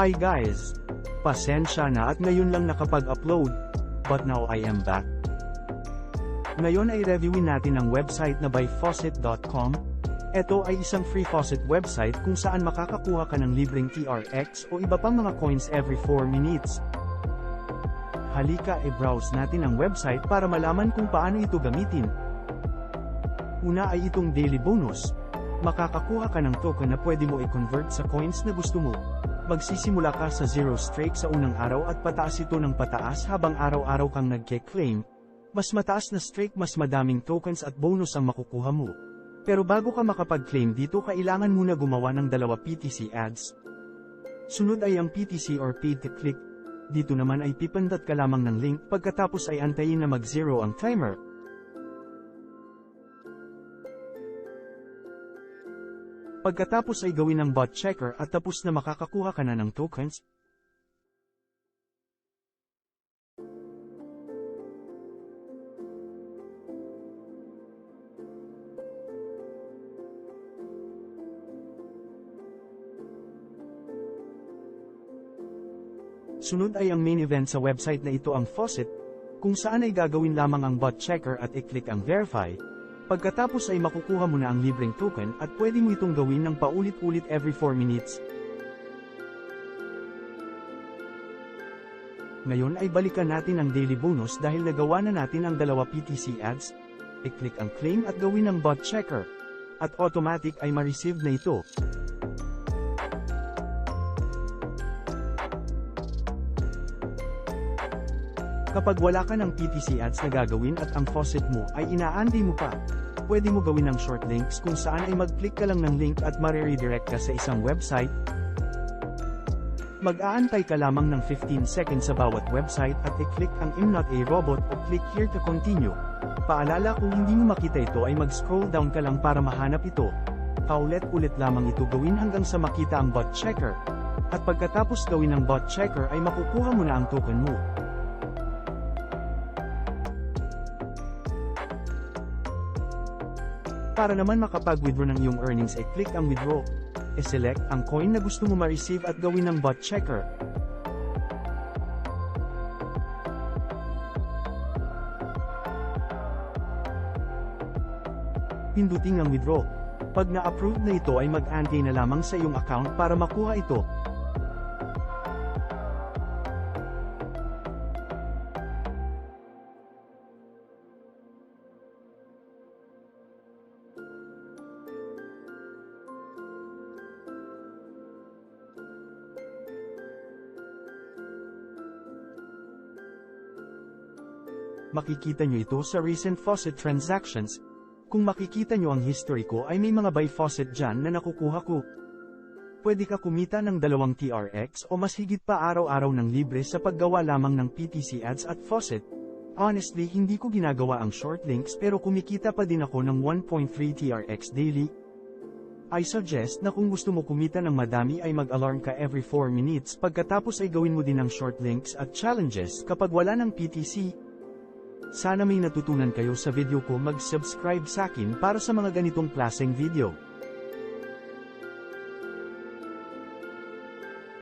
Hi guys! Pasensya na at ngayon lang nakapag-upload, but now I am back. Ngayon ay reviewin natin ang website na buyfaucet.com. Ito ay isang free faucet website kung saan makakakuha ka ng libreng TRX o iba pang mga coins every 4 minutes. Halika i-browse natin ang website para malaman kung paano ito gamitin. Una ay itong daily bonus. Makakakuha ka ng token na pwede mo i-convert sa coins na gusto mo. Magsisimula ka sa 0 streak sa unang araw at pataas ito ng pataas habang araw-araw kang nagke-claim. Mas mataas na streak mas madaming tokens at bonus ang makukuha mo. Pero bago ka makapag-claim dito kailangan muna gumawa ng 2 PTC ads. Sunod ay ang PTC or paid to click. Dito naman ay pipindot ka lamang ng link pagkatapos ay antayin na mag-0 ang timer. Pagkatapos ay gawin ang bot checker at tapos na makakakuha ka na ng tokens. Sunod ay ang main event sa website na ito ang faucet, kung saan ay gagawin lamang ang bot checker at i-click ang verify. Pagkatapos ay makukuha mo na ang libreng token at pwede mo itong gawin ng paulit-ulit every 4 minutes. Ngayon ay balikan natin ang daily bonus dahil nagawa na natin ang 2 PTC ads. I-click ang claim at gawin ang bot checker. At automatic ay ma-receive na ito. Kapag wala ka ng PTC ads na gagawin at ang faucet mo ay inaantay mo pa, pwede mo gawin ng short links kung saan ay mag-click ka lang ng link at mare-redirect ka sa isang website. Mag-aantay ka lamang ng 15 seconds sa bawat website at i-click ang I'm not a robot o click here to continue. Paalala kung hindi mo makita ito ay mag-scroll down ka lang para mahanap ito. Paulit-ulit lamang ito gawin hanggang sa makita ang bot checker. At pagkatapos gawin ang bot checker ay makukuha mo na ang token mo. Para naman makapag-withdraw ng iyong earnings ay click ang withdraw. I-select ang coin na gusto mo ma-receive at gawin ng bot checker. Pindutin ang withdraw. Pag na-approve na ito ay mag-antay na lamang sa iyong account para makuha ito. Makikita nyo ito sa recent faucet transactions. Kung makikita nyo ang history ko ay may mga buy faucet dyan na nakukuha ko. Pwede ka kumita ng 2 TRX o mas higit pa araw-araw ng libre sa paggawa lamang ng PTC ads at faucet. Honestly, hindi ko ginagawa ang short links pero kumikita pa din ako ng 1.3 TRX daily. I suggest na kung gusto mo kumita ng madami ay mag-alarm ka every 4 minutes pagkatapos ay gawin mo din ang short links at challenges kapag wala ng PTC. Sana may natutunan kayo sa video ko, mag-subscribe sa akin para sa mga ganitong klaseng video.